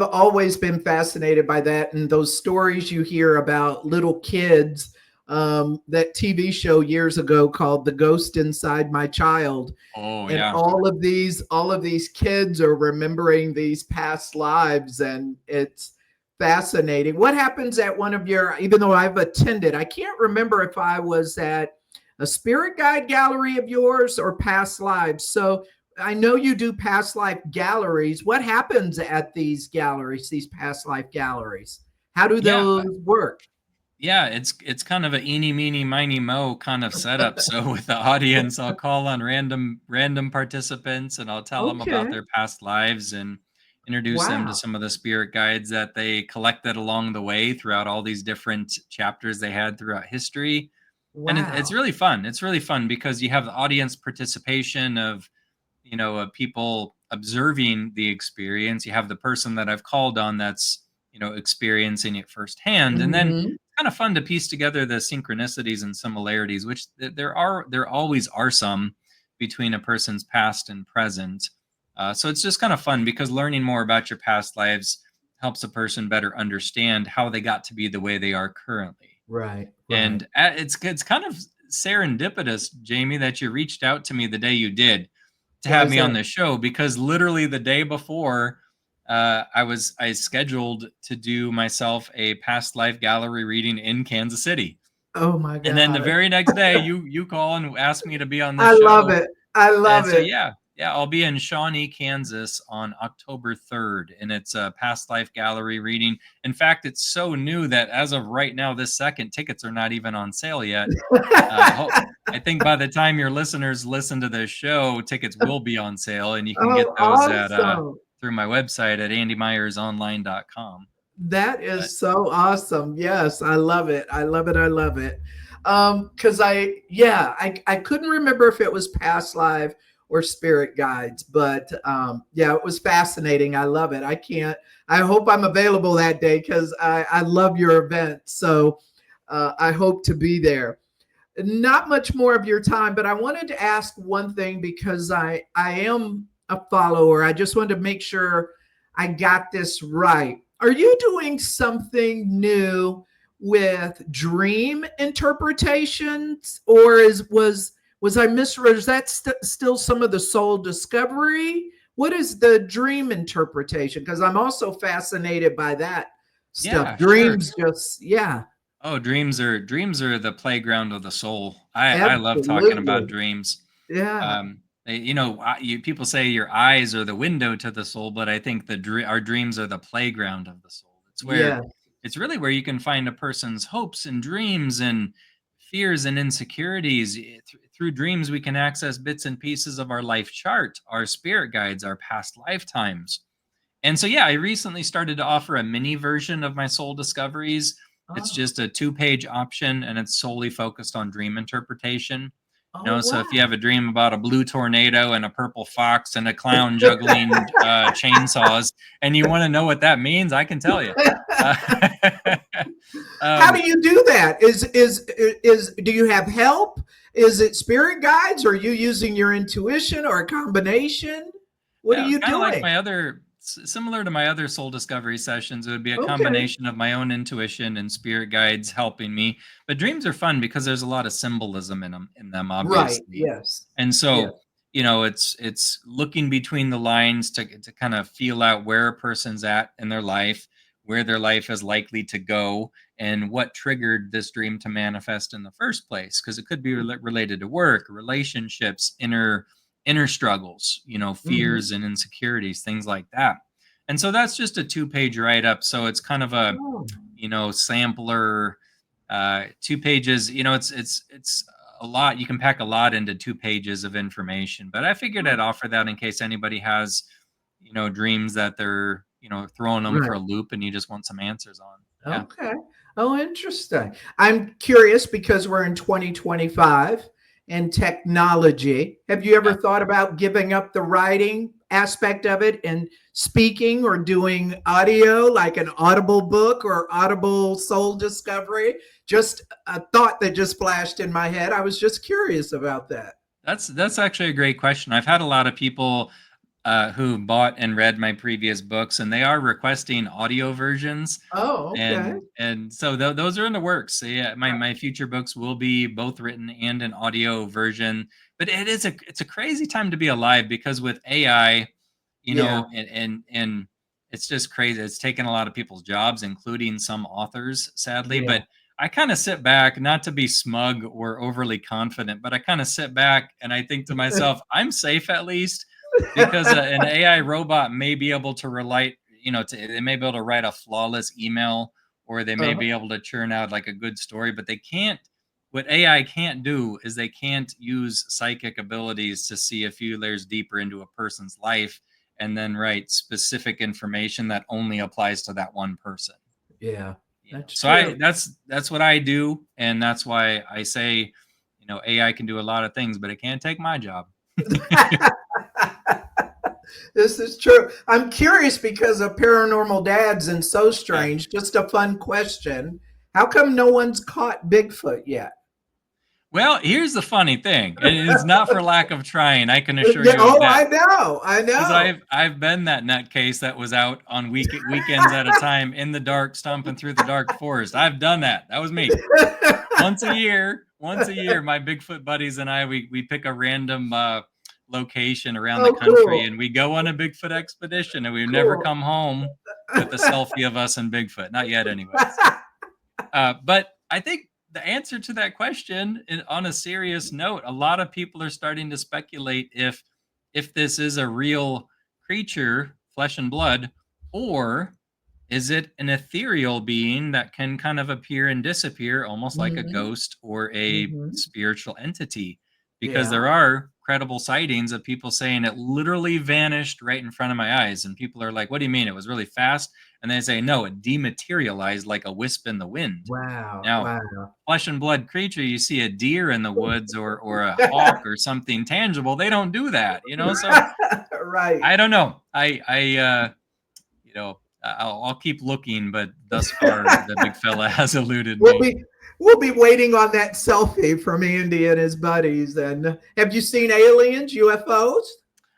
always been fascinated by that and those stories you hear about little kids. That TV show years ago called "The Ghost Inside My Child," Oh and yeah. all of these kids are remembering these past lives, and it's fascinating. What happens at one of your? Even though I've attended, I can't remember if I was at a spirit guide gallery of yours or past lives. So I know you do past life galleries. What happens at these galleries, these past life galleries? How do Yeah. those work? Yeah, it's kind of a eeny, meeny, miny, mo kind of setup. So with the audience, I'll call on random participants, and I'll tell them about Okay. their past lives and introduce them to Wow. some of the spirit guides that they collected along the way throughout all these different chapters they had throughout history. And it's Wow. really fun. It's really fun because you have the audience participation of, people observing the experience. You have the person that I've called on that's, experiencing it firsthand. And then Mhm. it's kind of fun to piece together the synchronicities and similarities, which there always are some between a person's past and present. So it's just kind of fun because learning more about your past lives helps a person better understand how they got to be the way they are currently. Right, right. And it's kind of serendipitous, Jamie, that you reached out to me the day you did to Why have is me on that? the show because literally the day before, I scheduled to do myself a past life gallery reading in Kansas City, Oh my and then the god. very next day, you call and ask me to be on this I love show, it. I and love so, it. yeah, I'll be in Shawnee, Kansas on October 3rd, and it's a past life gallery reading. In fact, it's so new that as of right now, this second, tickets are not even on sale yet. I think by the time your listeners listen to this show, tickets will be on sale, and you can get Oh, those at awesome. through my website at andymyersonline.com. That But is so awesome. Yes, I love it. I love it. I love it. Because I couldn't remember if it was past live or spirit guides, but yeah, it was fascinating. I love it. I hope I'm available that day because I love your event. So I hope to be there. Not much more of your time, but I wanted to ask one thing because I am a follower. I just wanted to make sure I got this right. Are you doing something new with dream interpretations, or was I misread? Is that still some of the soul discovery? What is the dream interpretation? Because I'm also fascinated by that stuff. yeah, sure. Dreams, just yeah, Oh, dreams are the playground of the soul. I love talking about absolutely, dreams. yeah. People say your eyes are the window to the soul, but I think our dreams are the playground of the soul. Yeah. It's really where you can find a person's hopes and dreams and fears and insecurities. Through dreams, we can access bits and pieces of our life chart, our spirit guides, our past lifetimes. And so, yeah, I recently started to offer a mini version of my soul discoveries. It's Oh, just a 2-page option and it's solely focused on dream interpretation. oh So if you wow. have a dream about a blue tornado and a purple fox and a clown juggling chainsaws, and you want to know what that means, I can tell you. Uh, How um, do you do that? Is do you have help? Is it spirit guides? Or are you using your intuition or a combination? What are Yeah, you kind of like doing? my similar to my other soul discovery sessions. It would be a Okay. combination of my own intuition and spirit guides helping me. But dreams are fun because there's a lot of symbolism in them, Right. obviously. Yes. And Yes. so, it's looking between the lines to kind of feel out where a person's at in their life, where their life is likely to go, and what triggered this dream to manifest in the first place. Because it could be related to work, relationships, inner struggles, Mhm. fears and insecurities, things like that. And so that's just a 2-page write up. So it's kind of a, Oh, sampler, 2 pages. It's a lot. You can pack a lot into 2 pages of information. But I figured I'd oh, offer that in case anybody has, dreams that they're, throwing them for right. a loop and you just want some answers on. Yeah. Okay. Oh, interesting. I'm curious because we're in 2025 and technology. Have you ever Yeah. thought about giving up the writing aspect of it and speaking or doing audio like an audible book or audible soul discovery? Just a thought that just flashed in my head. I was just curious about that. That's actually a great question. I've had a lot of people who bought and read my previous books, and they are requesting audio versions, Oh, okay. and so those are in the works. So yeah, my Uh, my future books will be both written and an audio version. But it's a crazy time to be alive because with AI, Yeah. and it's just crazy. It's taken a lot of people's jobs, including some authors, sadly. Yeah. But I kind of sit back, not to be smug or overly confident, but I kind of sit back and I think to myself, I'm safe at least because an AI robot may be able to relate, they may be able to write a flawless email or they may be able to churn out like a good story, but they can't. What AI can't do is they can't use psychic abilities to see a few layers deeper into a person's life and then write specific information that only applies to that one person. Yeah, That's that's so true. that's what I do, and that's why I say, AI can do a lot of things, but it can't take my job. This is true. I'm curious because of Paranormal Dads and So Strange. Just a fun question. How come no one's caught Bigfoot yet? Well, here's the funny thing, and it's not for lack of trying. I can assure you of Oh, that. I Because know. I've been that nutcase that was out on weekends at a time in the dark, stomping through the dark forest. I've done that. That was me. Once a year, my Bigfoot buddies and I, we pick a random location around the Oh, country, cool. and we go on a Bigfoot expedition, and we've never come home with a selfie of us and Bigfoot. Not yet, anyways. But I think the answer to that question, on a serious note, a lot of people are starting to speculate if this is a real creature, flesh and blood, or is it an ethereal being that can kind of appear and disappear, almost like a Mhm, ghost or a mhm. spiritual entity? Because Yeah. there are credible sightings of people saying it literally vanished right in front of my eyes. And people are like, what do you mean? It was really fast? And they say, no, it dematerialized like a wisp in the wind. Wow. Now, Wow. flesh and blood creature, you see a deer in the woods or a hawk or something tangible, they don't do that, So Right. I don't know. I'll keep looking, but thus far the big fella has eluded We'll me. be we'll be waiting on that selfie from Andy and his buddies. And have you seen aliens, UFOs?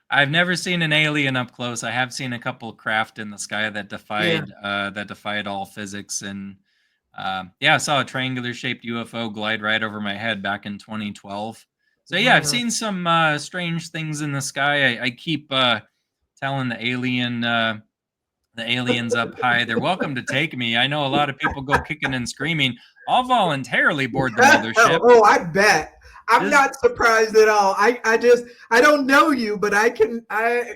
I've never seen an alien up close. I have seen a couple craft in the sky that Yeah. defied all physics, and yeah, I saw a triangular shaped UFO glide right over my head back in 2012. So yeah, I've Wow. seen some strange things in the sky. I keep telling the aliens up high, they're welcome to take me. I know a lot of people go kicking and screaming. I'll voluntarily board the mothership. Oh, I bet. I'm Just not surprised at all. I don't know you, but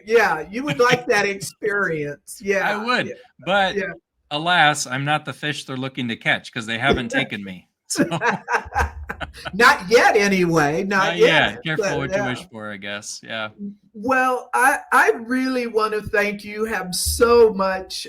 yeah, you would like that experience. I Yeah. would, but Yeah. alas, I'm not the fish they're looking to catch because they haven't taken me. So Not yet anyway. Not not yet. yet. Careful But what you yeah. wish for, I guess. Yeah. Well, I really want to thank you. You have so much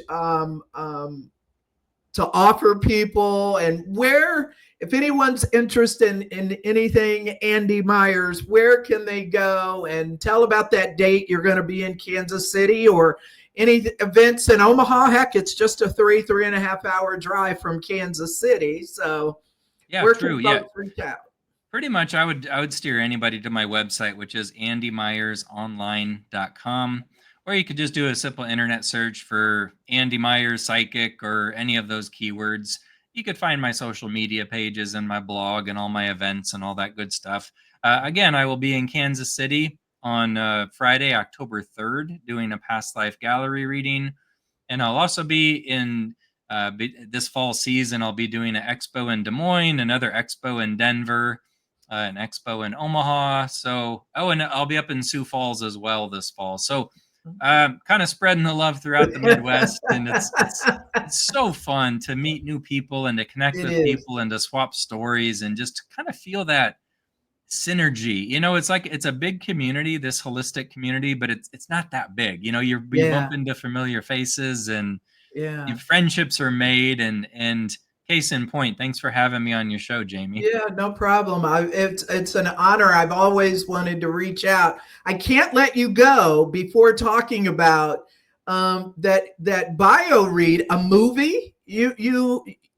to offer people, and where, if anyone's interested in anything Andy Myers, where can they go? And tell about that date you're going to be in Kansas City, or any events in Omaha. Heck, it's just a 3.5 hour drive from Kansas City. So Yeah, where can true. Yeah. folks reach out? Pretty much I would steer anybody to my website, which is andymyersonline.com. Or you could just do a simple internet search for Andy Myers Psychic or any of those keywords. You could find my social media pages and my blog and all my events and all that good stuff. Again, I will be in Kansas City on Friday, October 3rd, doing a past life gallery reading. And I'll also be in this fall season, I'll be doing an expo in Des Moines, another expo in Denver, an expo in Omaha. So, and I'll be up in Sioux Falls as well this fall. So, kind of spreading the love throughout the Midwest, and it's so fun to meet new people and to connect It with is. people and to swap stories and just kind of feel that synergy. It's like it's a big community, this holistic community, but it's not that big. You bump Yeah. into familiar faces and Yeah. friendships are made, and case in point, thanks for having me on your show, Jamie. Yeah, no problem. It's an honor. I've always wanted to reach out. I can't let you go before talking about that bio read, a movie.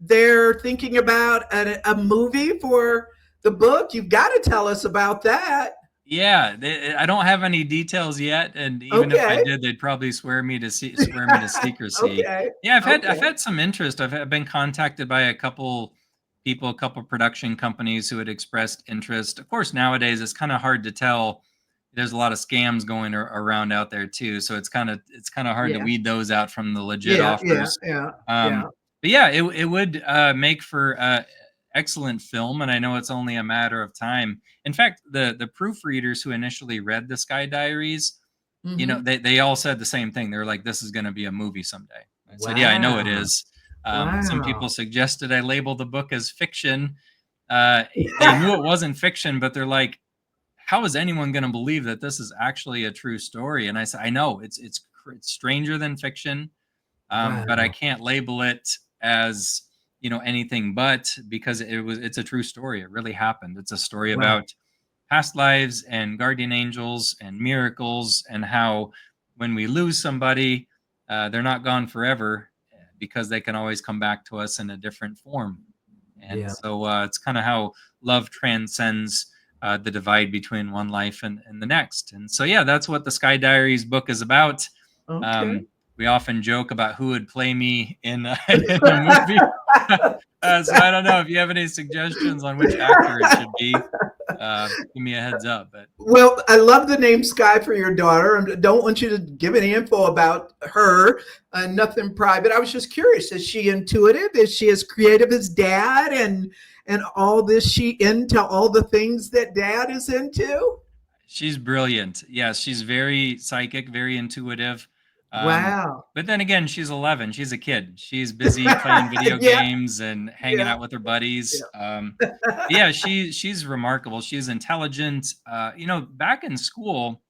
They're thinking about a movie for the book. You've got to tell us about that. Yeah, I don't have any details yet, and even if I Okay. did, they'd probably swear me to secrecy. Okay. Yeah, I've Okay. had some interest. I've been contacted by a couple people, a couple production companies who had expressed interest. Of course, nowadays it's kind of hard to tell. There's a lot of scams going around out there too, so it's kind of hard to Yeah. weed those out from the legit Yeah. Yeah. offers. Yeah. Yeah. But yeah, it would make for excellent film, and I know it's only a matter of time. In fact, the proofreaders who initially read the Sky Diaries, Hmm. they all said the same thing. They're like, "This is going to be a movie someday." I said, "Yeah, I know it Wow. is." Some Wow. people suggested I label the book as fiction. They knew it wasn't fiction, but they're like, how is anyone going to believe that this is actually a true story? And I said, I know it's stranger than fiction, but I Wow. can't label it as anything but, because it's a true story. It really happened. It's a story Wow. about past lives and guardian angels and miracles, and how when we lose somebody, they're not gone forever, because they can always come back to us in a different form. And Yeah. so it's kind of how love transcends the divide between one life and the next. And so, yeah, that's what the Sky Diaries book is about. Okay. Um, we often joke about who would play me in, in a movie. So I don't know if you have any suggestions on which actor it should be. Give me a heads up. But Well, I love the name Sky for your daughter. I don't want you to give any info about her, nothing private. I was just curious. Is she intuitive? Is she as creative as dad and all this? She into all the things that dad is into? she's brilliant. Yes, she's very psychic, very intuitive. Um, Wow. but then again, she's 11. She's a kid. She's busy playing video Yeah, games and hanging yeah, out with her buddies. yeah. Yeah, she's remarkable. She's intelligent. Back in school,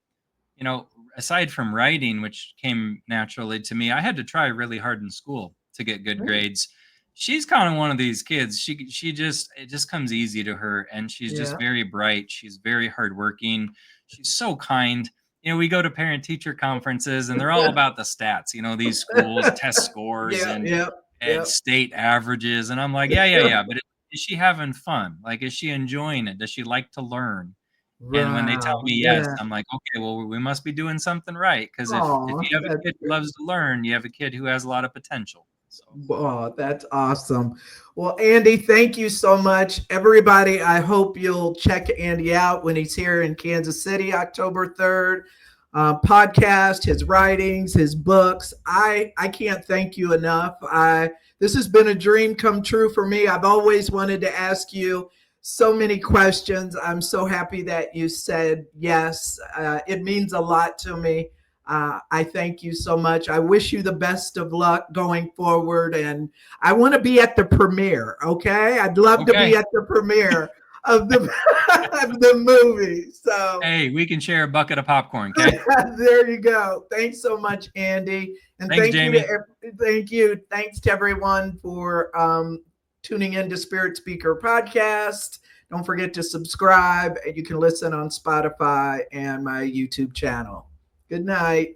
you know, aside from writing, which came naturally to me, I had to try really hard in school to get good grades. She's kind of one of these kids. She just it just comes easy to her, and she's just Yeah, very bright. She's very hardworking. She's so kind. We go to parent teacher conferences, and they're all about the stats. These schools test scores yeah, and yeah, and yeah. state averages, and I'm like, yeah, yeah, yeah. But is she having fun? Like, is she enjoying it? Does she like to learn? And when they tell Wow. me yes, Yeah. I'm like, "Okay, well, we must be doing something right." Because if Oh, you have a that's kid who loves to learn, you have a kid who has a lot of potential. So, Oh, that's awesome. Well, Andy, thank you so much. Everybody, I hope you'll check Andy out when he's here in Kansas City, October 3rd. Podcast, his writings, his books. I can't thank you enough. This has been a dream come true for me. I've always wanted to ask you so many questions. I'm so happy that you said yes. It means a lot to me. I thank you so much. I wish you the best of luck going forward. And I want to be at the premiere. Okay. I'd love to be okay. at the premiere of the, of the movie. So Hey, we can share a bucket of popcorn, okay? there you go. Thanks so much, Andy. And Thanks, Jamie. thank you. Thanks to everyone for tuning in to Spirit Speaker Podcast. Don't forget to subscribe. You can listen on Spotify and my YouTube channel. Good night.